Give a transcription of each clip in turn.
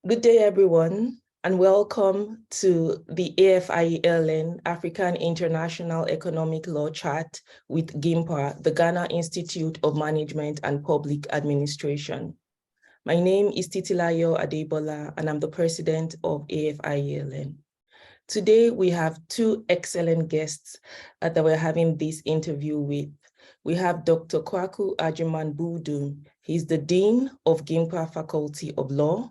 Good day, everyone, and welcome to the AfIELN African International Economic Law Chat with GIMPA, the Ghana Institute of Management and Public Administration. My name is Titilayo Adebola, and I'm the president of AfIELN. Today, we have two excellent guests that we're having this interview with. We have Dr. Kwaku Agyemang-Buudu. He's the Dean of GIMPA Faculty of Law.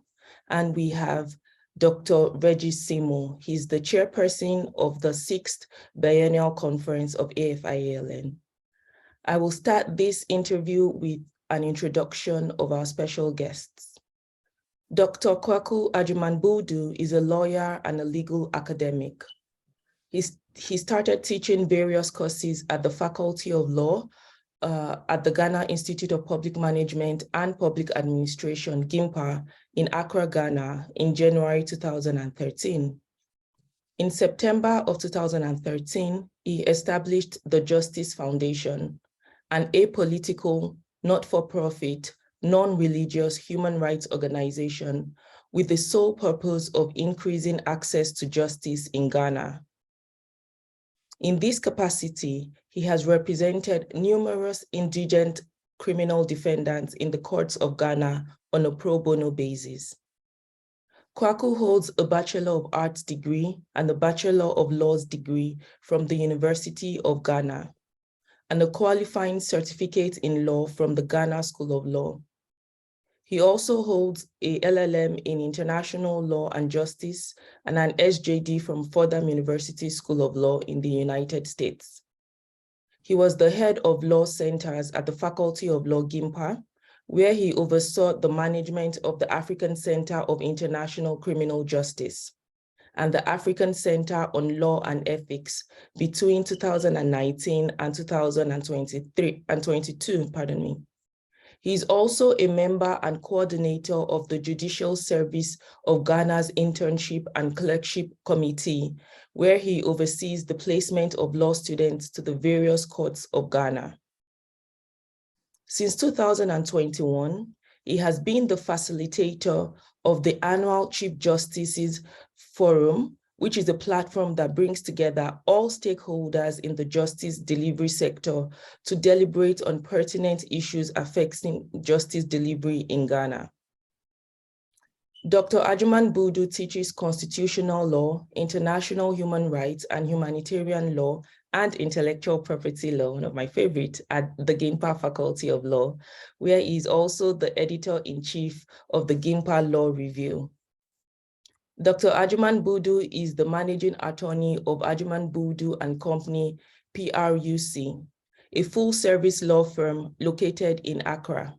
And we have Dr. Regis Simo. He's the chairperson of the 6th Biennial Conference of AfIELN. I will start this interview with an introduction of our special guests. Dr. Kwaku Agyemang-Buudu is a lawyer and a legal academic. He started teaching various courses at the Faculty of Law at the Ghana Institute of Public Management and Public Administration, GIMPA, in Accra, Ghana, in January 2013. In September of 2013, he established the Justice Foundation, an apolitical, not-for-profit, non-religious human rights organization with the sole purpose of increasing access to justice in Ghana. In this capacity, he has represented numerous indigent criminal defendants in the courts of Ghana on a pro bono basis. Kwaku holds a Bachelor of Arts degree and a Bachelor of Laws degree from the University of Ghana, and a qualifying certificate in law from the Ghana School of Law. He also holds a LLM in International Law and Justice and an SJD from Fordham University School of Law in the United States. He was the head of law centers at the Faculty of Law, GIMPA, where he oversaw the management of the African Center of International Criminal Justice and the African Center on Law and Ethics between 2019 and 2022. He is also a member and coordinator of the Judicial Service of Ghana's Internship and Clerkship Committee, where he oversees the placement of law students to the various courts of Ghana. Since 2021, he has been the facilitator of the annual Chief Justices Forum, which is a platform that brings together all stakeholders in the justice delivery sector to deliberate on pertinent issues affecting justice delivery in Ghana. Dr. Agyemang-Buudu teaches constitutional law, international human rights and humanitarian law, and intellectual property law, one of my favorites, at the GIMPA Faculty of Law, where he is also the editor-in-chief of the GIMPA Law Review. Dr. Agyemang-Buudu is the managing attorney of Agyemang-Buudu and Company, PRUC, a full-service law firm located in Accra.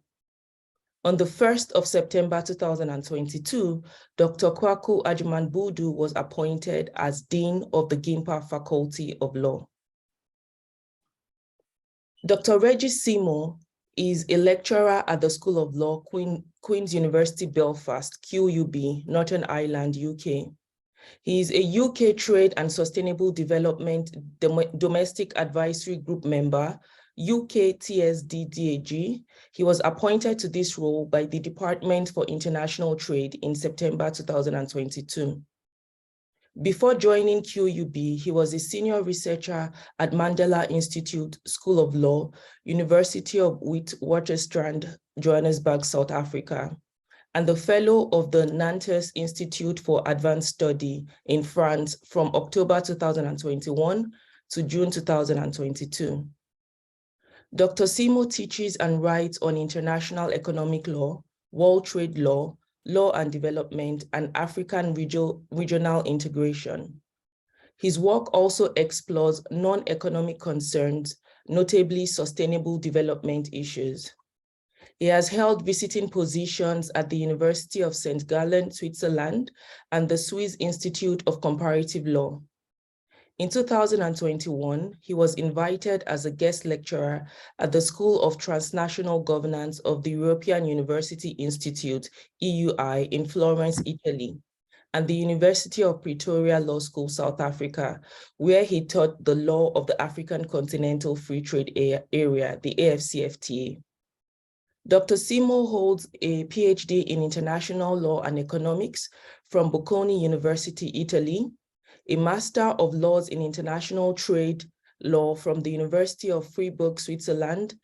On the 1st of September 2022, Dr. Kwaku Agyemang-Buudu was appointed as Dean of the GIMPA Faculty of Law. Dr. Regis Simo is a lecturer at the School of Law, Queen's University Belfast, QUB, Northern Ireland, UK. He is a UK Trade and Sustainable Development Domestic Advisory Group member, UK TSD-DAG. He was appointed to this role by the Department for International Trade in September 2022. Before joining QUB, he was a senior researcher at Mandela Institute School of Law, University of Witwatersrand, Johannesburg, South Africa, and the fellow of the Nantes Institute for Advanced Study in France from October 2021 to June 2022. Dr. Simo teaches and writes on international economic law, world trade law, law and development, and African regional integration. His work also explores non-economic concerns, notably sustainable development issues. He has held visiting positions at the University of St. Gallen, Switzerland, and the Swiss Institute of Comparative Law. In 2021, he was invited as a guest lecturer at the School of Transnational Governance of the European University Institute, EUI, in Florence, Italy, and the University of Pretoria Law School, South Africa, where he taught the law of the African Continental Free Trade Area, the AfCFTA. Dr. Simo holds a PhD in International Law and Economics from Bocconi University, Italy, a Master of Laws in International Trade Law from the University of Freiburg, Switzerland,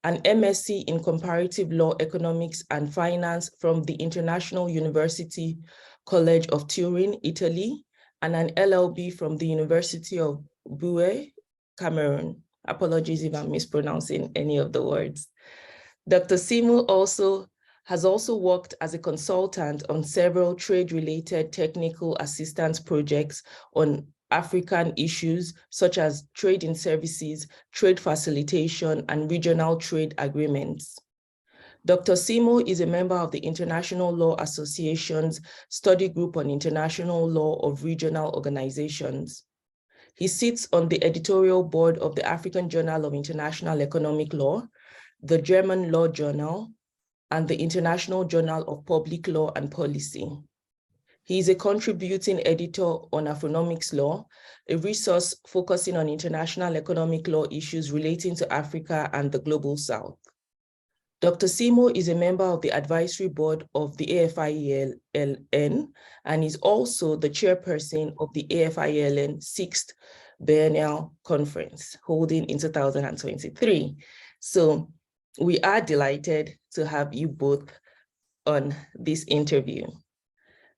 an MSc in Comparative Law, Economics and Finance from the International University College of Turin, Italy, and an LLB from the University of Boué, Cameroon. Apologies if I'm mispronouncing any of the words. Dr. Simo has also worked as a consultant on several trade-related technical assistance projects on African issues such as trade in services, trade facilitation, and regional trade agreements. Dr. Simo is a member of the International Law Association's Study Group on International Law of Regional Organizations. He sits on the editorial board of the African Journal of International Economic Law, the German Law Journal, and the International Journal of Public Law and Policy. He is a contributing editor on Afronomics Law, a resource focusing on international economic law issues relating to Africa and the Global South. Dr. Simo is a member of the advisory board of the AfIELN and is also the chairperson of the AfIELN 6th Biennial Conference, holding in 2023. So we are delighted to have you both on this interview.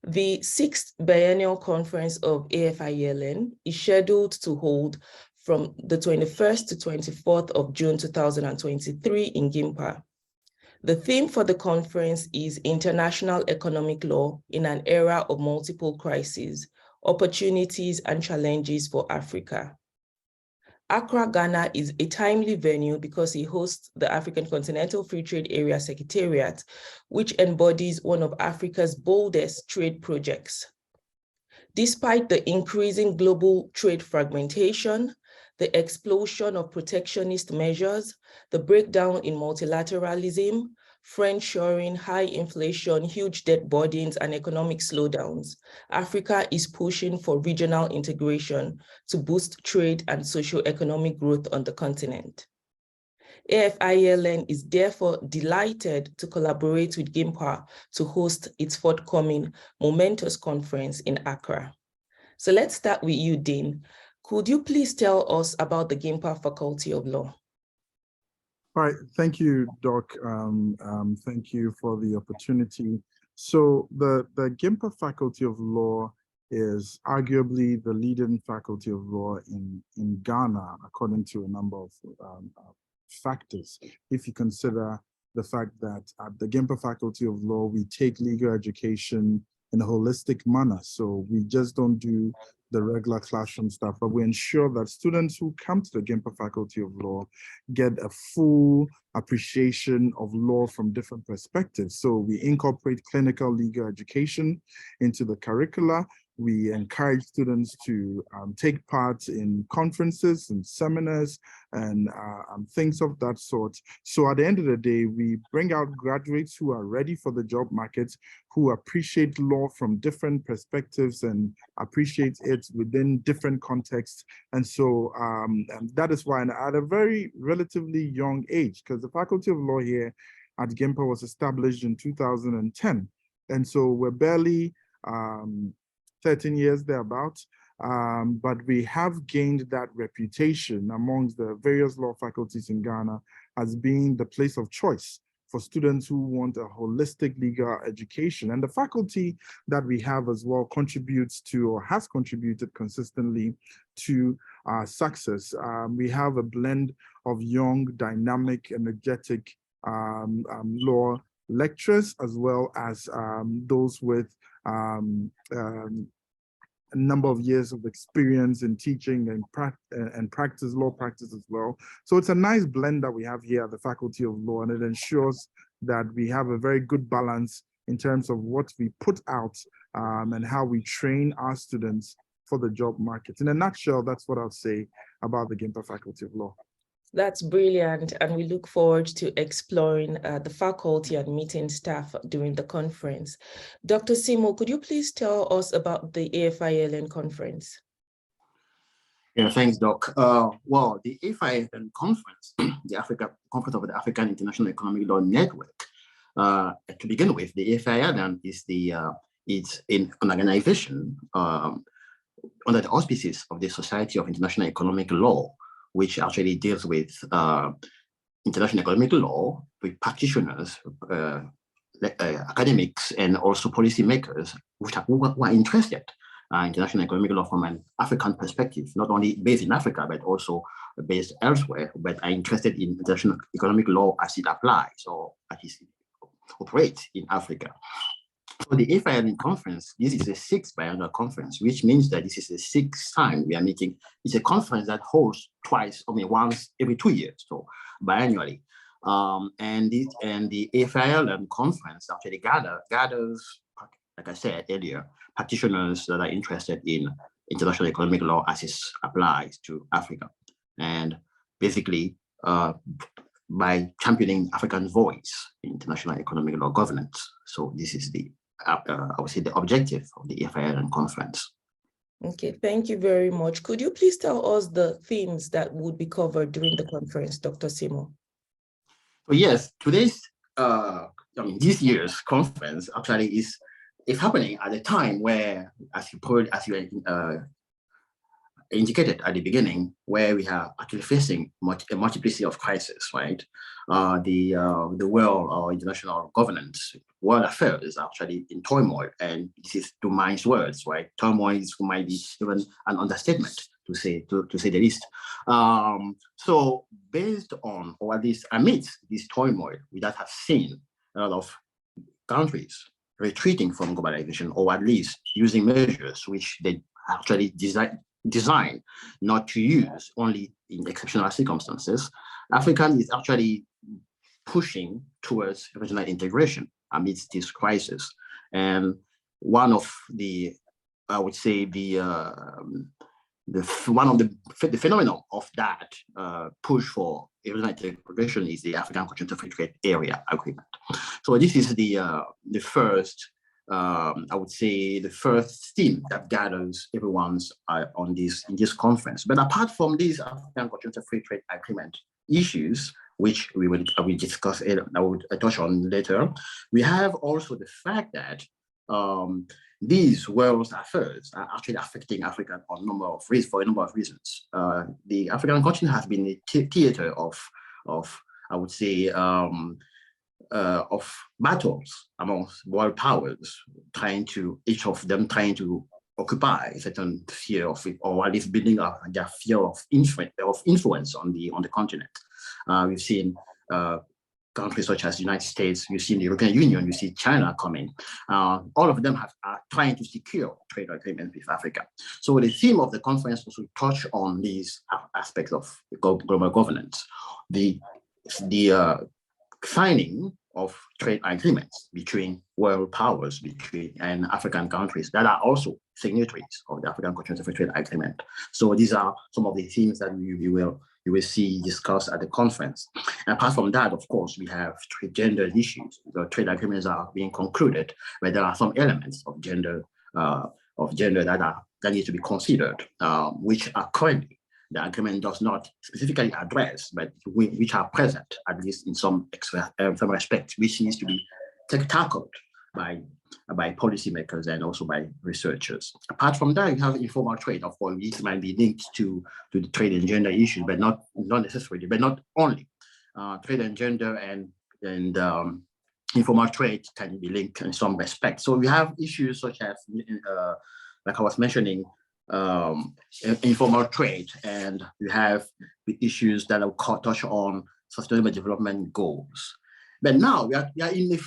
The 6th Biennial Conference of AfIELN is scheduled to hold from the 21st to 24th of June 2023 in GIMPA. The theme for the conference is International Economic Law in an Era of Multiple Crises, Opportunities and Challenges for Africa. Accra, Ghana is a timely venue because it hosts the African Continental Free Trade Area Secretariat, which embodies one of Africa's boldest trade projects. Despite the increasing global trade fragmentation, the explosion of protectionist measures, the breakdown in multilateralism, friendshoring, high inflation, huge debt burdens, and economic slowdowns, Africa is pushing for regional integration to boost trade and socio-economic growth on the continent. AfIELN is therefore delighted to collaborate with GIMPA to host its forthcoming momentous conference in Accra. So let's start with you, Dean. Could you please tell us about the GIMPA Faculty of Law? All right, thank you, Doc. Thank you for the opportunity. So the GIMPA Faculty of Law is arguably the leading faculty of law in Ghana, according to a number of factors. If you consider the fact that at the GIMPA Faculty of Law, we take legal education in a holistic manner. So we just don't do the regular classroom stuff, but we ensure that students who come to the GIMPA Faculty of Law get a full appreciation of law from different perspectives. So we incorporate clinical legal education into the curricula. We encourage students to take part in conferences and seminars and things of that sort. So at the end of the day, we bring out graduates who are ready for the job market, who appreciate law from different perspectives and appreciate it within different contexts. And so and that is why, and at a very relatively young age, because the Faculty of Law here at GIMPA was established in 2010. And so we're barely 13 years thereabouts, but we have gained that reputation amongst the various law faculties in Ghana as being the place of choice for students who want a holistic legal education. And the faculty that we have as well contributes to, or has contributed consistently to our success. We have a blend of young, dynamic, energetic law lecturers, as well as those with a number of years of experience in teaching and practice, law practice as well. So it's a nice blend that we have here at the Faculty of Law, and it ensures that we have a very good balance in terms of what we put out and how we train our students for the job market. In a nutshell, that's what I'll say about the GIMPA Faculty of Law. That's brilliant, and we look forward to exploring the faculty and meeting staff during the conference. Dr. Simo, could you please tell us about the AfIELN conference? Yeah, thanks, Doc. Well, the AfIELN conference, the Conference of the African International Economic Law Network, to begin with, the AfIELN is it's an organization under the auspices of the Society of International Economic Law, which actually deals with international economic law with practitioners, academics, and also policymakers who are interested in international economic law from an African perspective, not only based in Africa, but also based elsewhere, but are interested in international economic law as it applies or as it operates in Africa. So the AfIELN conference, this is the 6th biennial conference, which means that this is the 6th time we are meeting. It's a conference that holds once every 2 years, so biannually. And the AfIELN conference actually gathers, like I said earlier, practitioners that are interested in international economic law as it applies to Africa. And basically, by championing African voice in international economic law governance. So this is I would say the objective of the AfIELN conference. Okay, thank you very much. Could you please tell us the themes that would be covered during the conference, Dr. Simo? So yes, today's, this year's conference actually is happening at a time where, as you indicated at the beginning, where we are actually facing a multiplicity of crises, right? The world or international governance, world affairs is actually in turmoil, and this is to Mind's words, right? Turmoil might be even an understatement to say the least. So based on, or at least amidst this turmoil, we that have seen a lot of countries retreating from globalization, or at least using measures which they actually designed not to use only in exceptional circumstances. Africa is actually pushing towards regional integration amidst this crisis. And one of the, I would say, the phenomenon of that push for regional integration is the African Continental Free Trade Area Agreement. So this is the first, I would say, the first theme that gathers everyone's in this conference. But apart from these African Continental Free Trade Agreement issues, which we will discuss, I would touch on later, we have also the fact that these world affairs are actually affecting Africa for a number of reasons. The African continent has been a theater of I would say, of battles amongst world powers, each of them trying to occupy a certain sphere of it, or at least building up their sphere of influence on the continent. We've seen countries such as the United States, you see the European Union, you see China coming. All of them are trying to secure trade agreements with Africa. So the theme of the conference was to touch on these aspects of global governance. The signing of trade agreements between world powers and African countries that are also signatories of the African Continental Free Trade Agreement. So these are some of the themes that you will see discussed at the conference. And apart from that, of course, we have gender issues. The trade agreements are being concluded, but there are some elements of gender that need to be considered, which are currently the agreement does not specifically address, but which are present, at least in some respects, which needs to be tackled by policymakers and also by researchers. Apart from that, you have informal trade. Of course, this might be linked to the trade and gender issues, but not necessarily, but not only. Trade and gender and informal trade can be linked in some respects. So we have issues such as, like I was mentioning, informal trade, and you have the issues that I'll touch on sustainable development goals. But now we are in the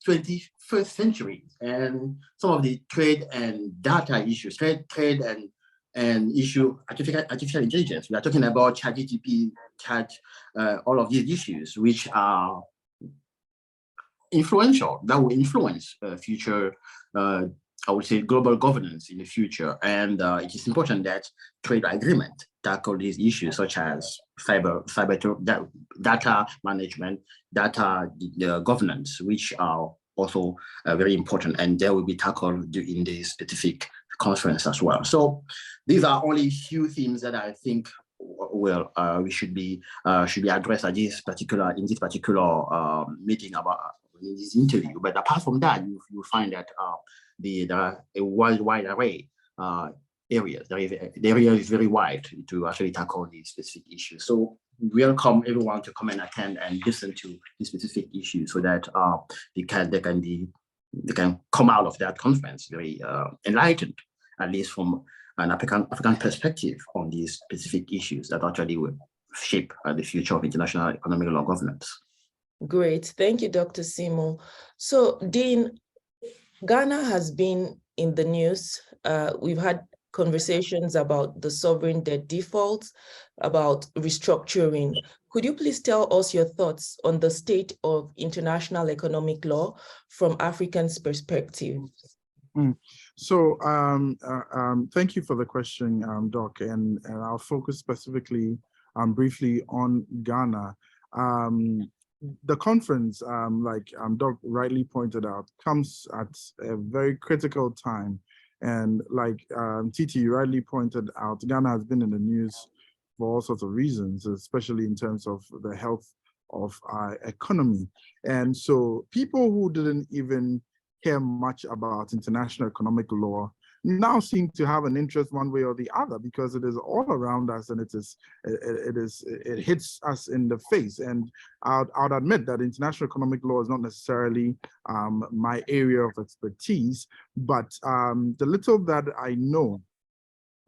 21st century, and some of the trade and data issues, trade and issue artificial intelligence. We are talking about ChatGPT, all of these issues, which are influential, that will influence future I would say global governance in the future. And it is important that trade agreement tackle these issues such as data management, data governance, which are also very important, and they will be tackled in this specific conference as well. So these are only few themes that I think we should be addressed at this particular meeting about in this interview. But apart from that, you find that there are a worldwide array areas. The area is very wide to actually tackle these specific issues. So we welcome everyone to come and attend and listen to these specific issues so that they can come out of that conference very enlightened, at least from an African perspective on these specific issues that actually will shape the future of international economic law governance. Great, thank you, Dr. Simo. So, Dean, Ghana has been in the news. We've had conversations about the sovereign debt default, about restructuring. Could you please tell us your thoughts on the state of international economic law from Africans' perspective? So thank you for the question, Doc, and I'll focus specifically briefly on Ghana. The conference, like Doc rightly pointed out, comes at a very critical time. And like Titi rightly pointed out, Ghana has been in the news for all sorts of reasons, especially in terms of the health of our economy. And so people who didn't even care much about international economic law now seem to have an interest one way or the other, because it is all around us and it hits us in the face. And I'd admit that international economic law is not necessarily my area of expertise, but the little that I know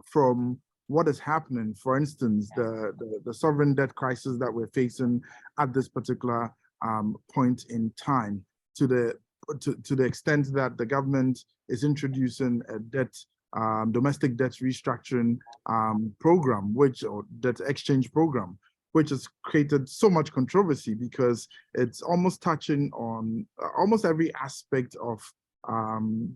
from what is happening, for instance, the sovereign debt crisis that we're facing at this particular point in time, to the extent that the government is introducing a domestic debt restructuring program, or debt exchange program, which has created so much controversy because it's almost touching on almost every aspect of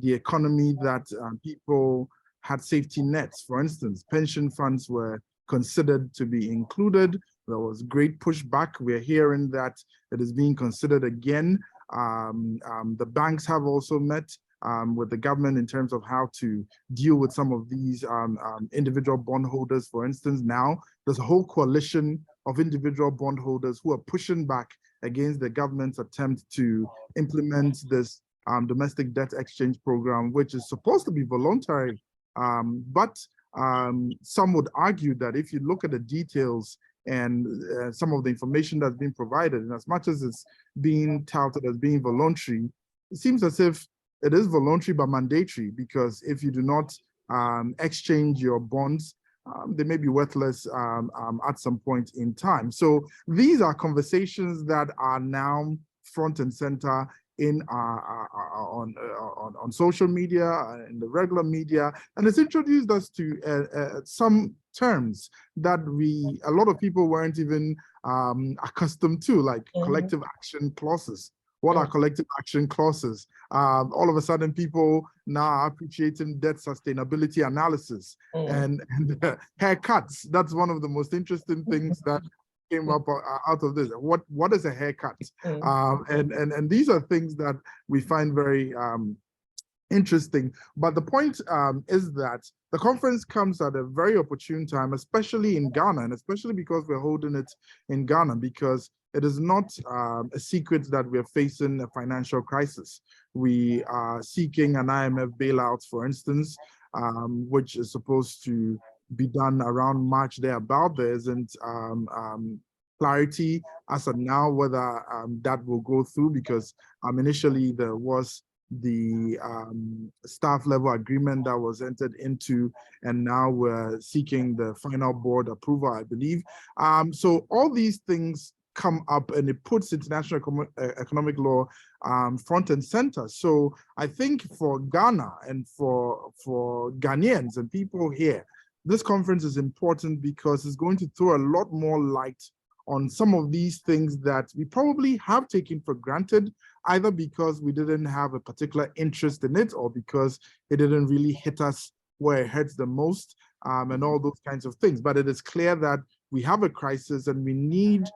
the economy that people had safety nets. For instance, pension funds were considered to be included. There was great pushback. We're hearing that it is being considered again. The banks have also met with the government in terms of how to deal with some of these individual bondholders. For instance, now there's a whole coalition of individual bondholders who are pushing back against the government's attempt to implement this domestic debt exchange program, which is supposed to be voluntary. But some would argue that if you look at the details and some of the information that's been provided, and as much as it's being touted as being voluntary, it seems as if it is voluntary but mandatory, because if you do not exchange your bonds, they may be worthless at some point in time. So these are conversations that are now front and center in on social media, in the regular media, and it's introduced us to some terms that a lot of people weren't even accustomed to, like collective action clauses. What are collective action clauses? All of a sudden, people now are appreciating debt sustainability analysis and haircuts. That's one of the most interesting things that came up out of this. What is a haircut? And these are things that we find very interesting. But the point is that the conference comes at a very opportune time, especially in Ghana, and especially because we're holding it in Ghana, because it is not a secret that we're facing a financial crisis. We are seeking an IMF bailout, for instance, which is supposed to be done around March thereabout. There isn't clarity as of now whether that will go through, because initially there was the staff level agreement that was entered into, and now we're seeking the final board approval, I believe. So all these things come up, and it puts international economic law front and center. So I think for Ghana and for Ghanaians and people here, this conference is important because it's going to throw a lot more light on some of these things that we probably have taken for granted, either because we didn't have a particular interest in it or because it didn't really hit us where it hurts the most, and all those kinds of things. But it is clear that we have a crisis and we need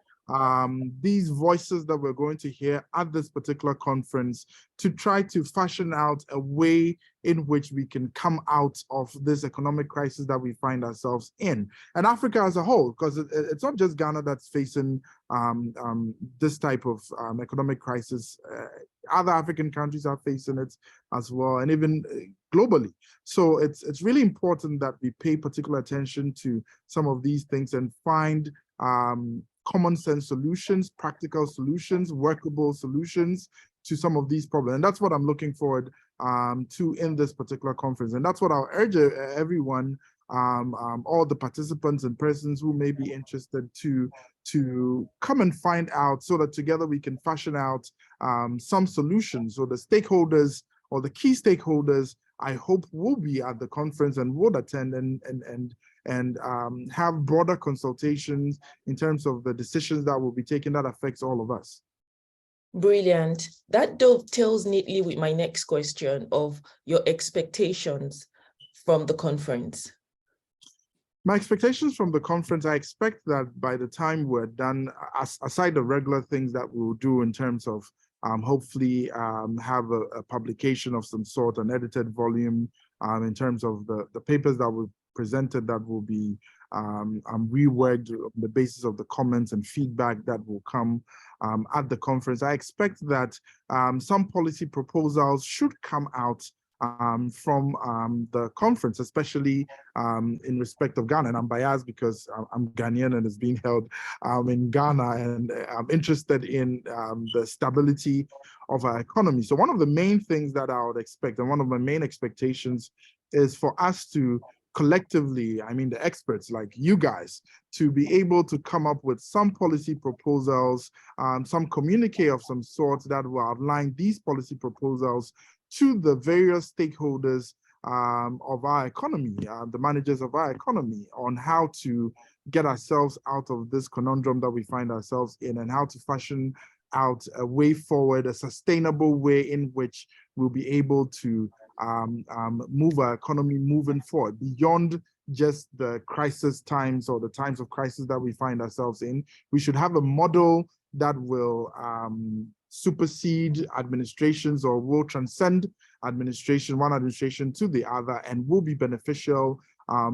these voices that we're going to hear at this particular conference to try to fashion out a way in which we can come out of this economic crisis that we find ourselves in, and Africa as a whole, because it's not just Ghana that's facing this type of economic crisis. Other African countries are facing it as well, and even globally. So it's really important that we pay particular attention to some of these things and find common sense solutions, practical solutions, workable solutions to some of these problems. And that's what I'm looking forward to in this particular conference. And that's what I'll urge everyone, all the participants and persons who may be interested to come and find out, so that together we can fashion out some solutions. So the stakeholders or the key stakeholders, I hope, will be at the conference and would attend and have broader consultations in terms of the decisions that will be taken that affects all of us. Brilliant. That dovetails neatly with my next question of your expectations from the conference. My expectations from the conference, I expect that by the time we're done, aside the regular things that we'll do in terms of hopefully have a publication of some sort, an edited volume in terms of the papers that were presented that will be reworked on the basis of the comments and feedback that will come at the conference. I expect that some policy proposals should come out from the conference, especially in respect of Ghana. And I'm biased because I'm Ghanaian and it's being held in Ghana, and I'm interested in the stability of our economy. So one of the main things that I would expect, and one of my main expectations, is for us to collectively, I mean the experts like you guys, to be able to come up with some policy proposals, some communique of some sort that will outline these policy proposals to the various stakeholders of our economy, the managers of our economy, on how to get ourselves out of this conundrum that we find ourselves in, and how to fashion out a way forward, a sustainable way in which we'll be able to move our economy moving forward beyond just the crisis times or the times of crisis that we find ourselves in. We should have a model that will supersede administrations, or will transcend administration, one administration to the other, and will be beneficial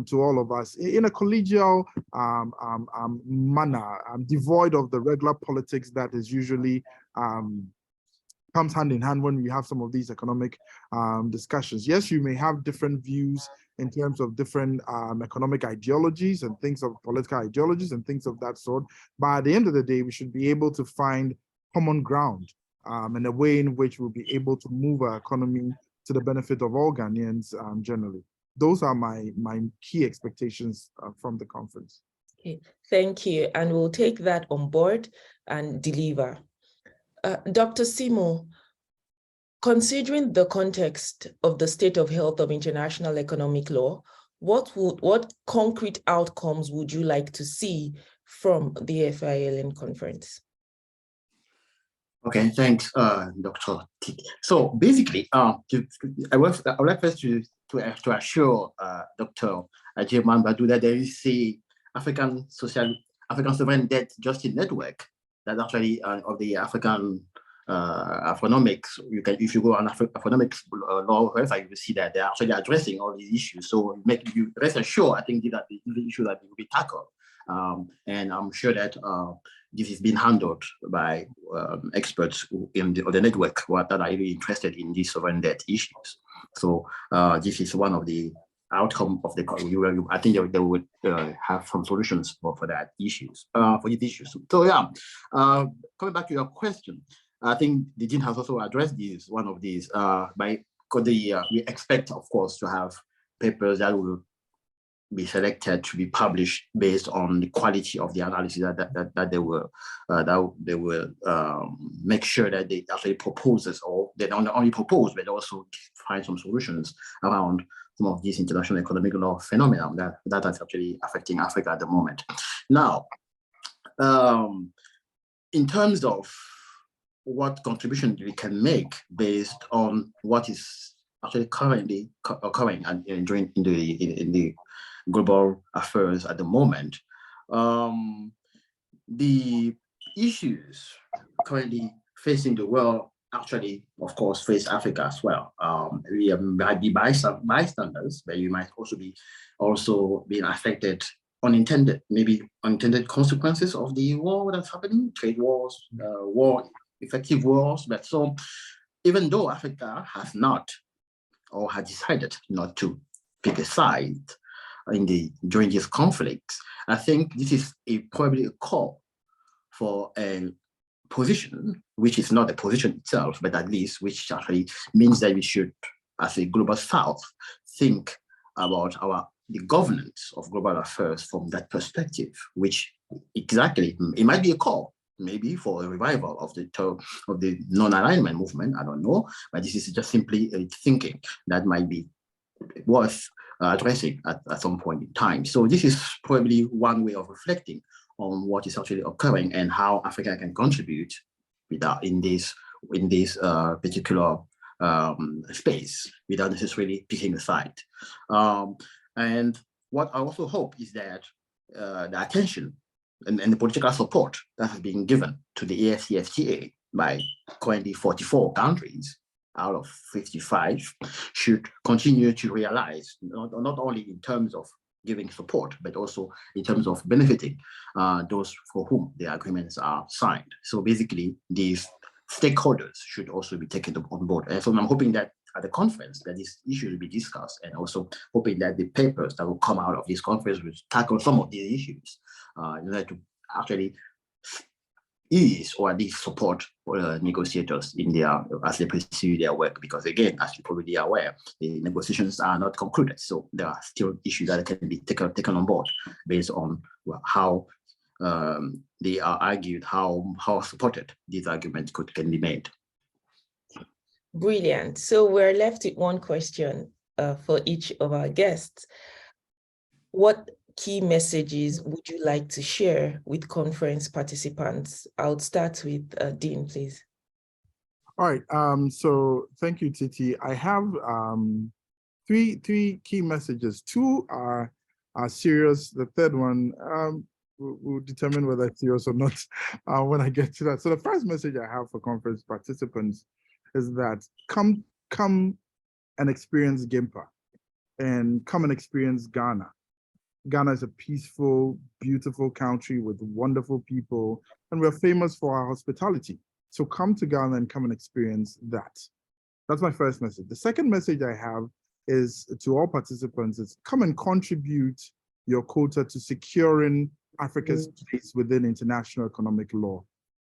to all of us in a collegial manner, devoid of the regular politics that is usually comes hand in hand when we have some of these economic discussions. Yes, you may have different views in terms of different economic ideologies and things of political ideologies and things of that sort, but at the end of the day, we should be able to find common ground and a way in which we'll be able to move our economy to the benefit of all Ghanaians generally. Those are my key expectations from the conference. Okay, thank you. And we'll take that on board and deliver. Dr. Simo, considering the context of the state of health of international economic law, what concrete outcomes would you like to see from the AfIELN conference? Okay, thanks, Dr. T. So basically, I would like first to assure Dr. Ajayman Badu that there is a African Sovereign Debt Justice Network that actually of the African economics. If you go on economics law website, you will see that they're actually addressing all these issues. So make you rest assured, I think that the issue that will be tackled. And I'm sure that this is being handled by experts in the network that are really interested in these sovereign debt issues. So this is one of the outcome of the. I think they would have some solutions for that issues for these issues. So yeah, coming back to your question, I think the dean has also addressed these. One of these we expect, of course, to have papers that will be selected to be published based on the quality of the analysis that they will make sure that they actually proposes, or they don't only propose but also find some solutions around some of these international economic law phenomena that is actually affecting Africa at the moment. Now, in terms of what contribution we can make based on what is actually currently occurring and in the global affairs at the moment, the issues currently facing the world actually, of course, face Africa as well. We might be bystanders, but you might also be being affected, maybe unintended consequences of the war that's happening, trade wars, effective wars. But so even though Africa has not or had decided not to pick a side during these conflicts, I think this is probably a call for a position, which is not a position itself, but at least which actually means that we should, as a global South, think about the governance of global affairs from that perspective, which exactly, it might be a call, maybe for a revival of the non-alignment movement, I don't know, but this is just simply a thinking that might be worth addressing at some point in time. So this is probably one way of reflecting on what is actually occurring and how Africa can contribute in this particular space without necessarily picking a side. And what I also hope is that the attention and the political support that has been given to the AfCFTA by currently 44 countries out of 55 should continue to realize, not only in terms of giving support, but also in terms of benefiting those for whom the agreements are signed. So basically, these stakeholders should also be taken on board. And so I'm hoping that at the conference that this issue will be discussed, and also hoping that the papers that will come out of this conference will tackle some of these issues in order to actually ease or at least support negotiators in as they pursue their work. Because again, as you're probably aware, the negotiations are not concluded. So there are still issues that can be taken on board based on how they are argued, how supported these arguments can be made. Brilliant. So we're left with one question for each of our guests. What key messages would you like to share with conference participants? I'll start with Dean, please. All right. So thank you, Titi. I have three key messages. Two are serious. The third one we'll determine whether it's serious or not when I get to that. So the first message I have for conference participants is that come and experience GIMPA and come and experience Ghana. Ghana is a peaceful, beautiful country with wonderful people, and we're famous for our hospitality. So come to Ghana and come and experience that. That's my first message. The second message I have is to all participants is come and contribute your quota to securing Africa's place within international economic law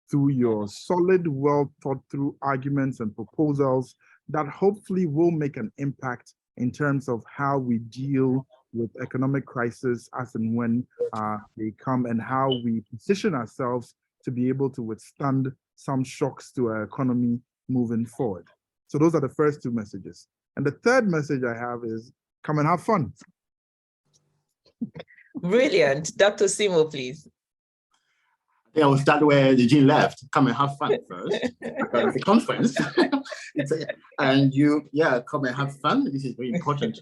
through your solid, well thought through arguments and proposals that hopefully will make an impact in terms of how we deal with economic crisis as and when they come, and how we position ourselves to be able to withstand some shocks to our economy moving forward. So those are the first two messages. And the third message I have is come and have fun. Brilliant. Dr. Simo, please. I think I will start where Eugene left. Come and have fun first. Because the conference. Come and have fun. This is very important.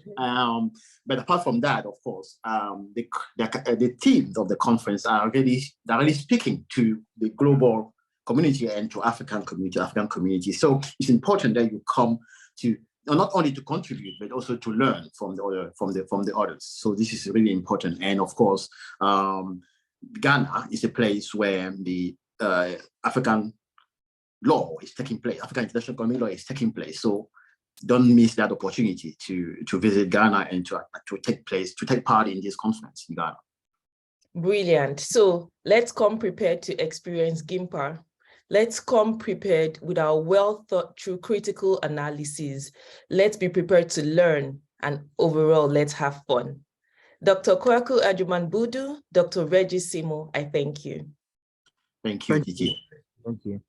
But apart from that, of course, the themes of the conference are really speaking to the global community and to African community. So it's important that you come to not only to contribute, but also to learn from the others. So this is really important. And of course, Ghana is a place where the African law is taking place, African international economic law is taking place. So don't miss that opportunity to visit Ghana and to take part in this conference in Ghana. Brilliant. So let's come prepared to experience GIMPA. Let's come prepared with our well thought through critical analysis. Let's be prepared to learn, and overall, let's have fun. Dr. Kwaku Ajuman-Budu, Dr. Reggie Simo, I thank you. Thank you, Gigi. Thank you.